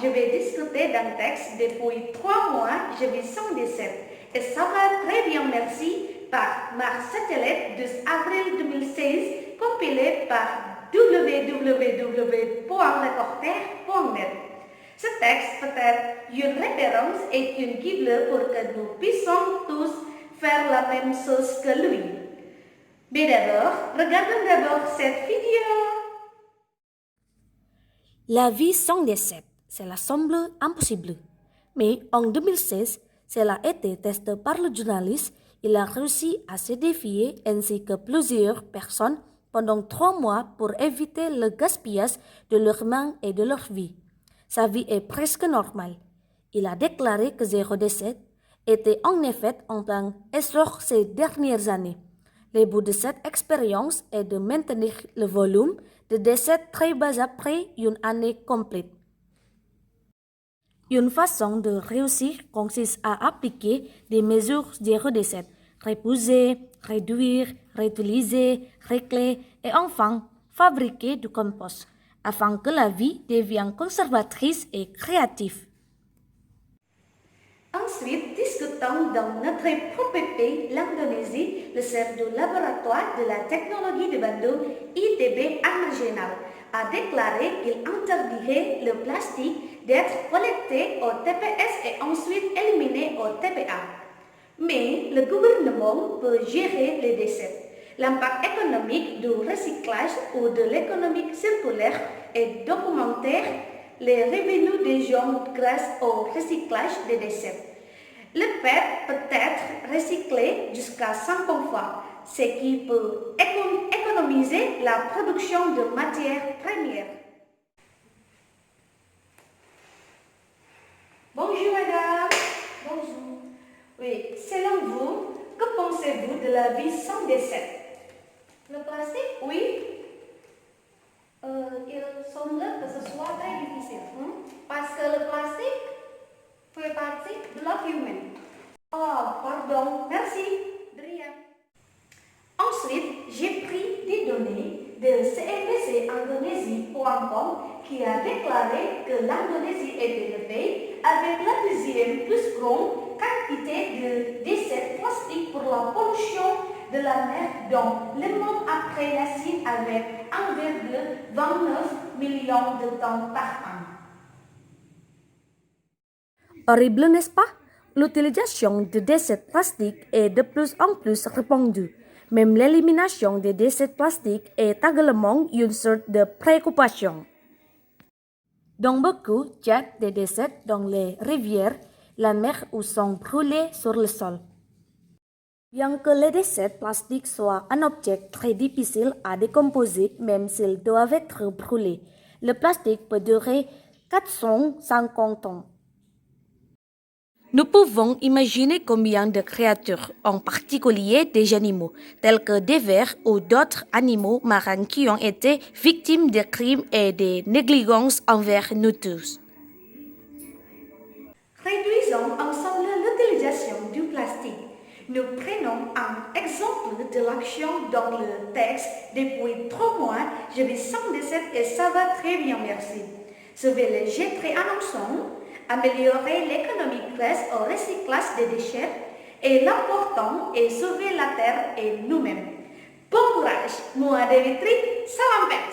je vais discuter d'un texte depuis 3 mois, je vis sans décès. Et ça va très bien, merci, par Mars Satellite de avril 2016, compilé par www.leporter.net. Ce texte peut être une référence et une guide pour que nous puissions tous faire la même chose que lui. Mais d'abord, regardons d'abord cette vidéo. La vie sans décès, cela semble impossible. Mais en 2016, cela a été testé par le journaliste. Il a réussi à se défier ainsi que plusieurs personnes pendant 3 mois pour éviter le gaspillage de leurs mains et de leur vie. Sa vie est presque normale. Il a déclaré que zéro décès était en effet en plein essor ces dernières années. Le but de cette expérience est de maintenir le volume de décès très bas après une année complète. Une façon de réussir consiste à appliquer des mesures zéro décès, repousser, réduire, réutiliser, régler et enfin fabriquer du compost, afin que la vie devienne conservatrice et créative. Ensuite, discutons dans notre propre pays, l'Indonésie, le chef du laboratoire de la technologie de Bandung, ITB National, a déclaré qu'il interdirait le plastique d'être collecté au TPS et ensuite éliminé au TPA. Mais le gouvernement peut gérer les déchets. L'impact économique du recyclage ou de l'économie circulaire est documentaire. Les revenus des gens grâce au recyclage des déchets. Le PET peut être recyclé jusqu'à 50 fois, ce qui peut économiser la production de matières premières. Bonjour madame. Bonjour. Oui, selon vous, que pensez-vous de la vie sans décès? Le plastique? Oui. Il semble que ce soit très difficile, parce que le plastique fait partie de la humaine. Oh, pardon, merci, de rien. Ensuite, j'ai pris des données de cnbcindonésie.com qui a déclaré que l'Indonésie était le pays avec la deuxième plus grande quantité de déchets plastiques pour la pollution de la mer, dont le monde après la Chine avec 1,29 million de tonnes par an. Horrible, n'est-ce pas? L'utilisation de déchets plastiques est de plus en plus répandue. Même l'élimination des déchets plastiques est également une source de préoccupation. Dans beaucoup jettent des déchets dans les rivières, la mer ou sont brûlés sur le sol. Bien que les déchets plastiques soient un objet très difficile à décomposer, même s'ils doivent être brûlés, le plastique peut durer 450 ans. Nous pouvons imaginer combien de créatures, en particulier des animaux, tels que des vers ou d'autres animaux marins qui ont été victimes de crimes et de négligences envers nous tous. Réduisons ensemble l'utilisation du plastique. Nous prenons un exemple de l'action dans le texte. Depuis 3 mois, je vis sans décès et ça va très bien, merci. Je vais les jeter ensemble, améliorer l'économie grâce au recyclage des déchets et l'important est sauver la terre et nous-mêmes. Bon courage, moi Devitri, salam pers.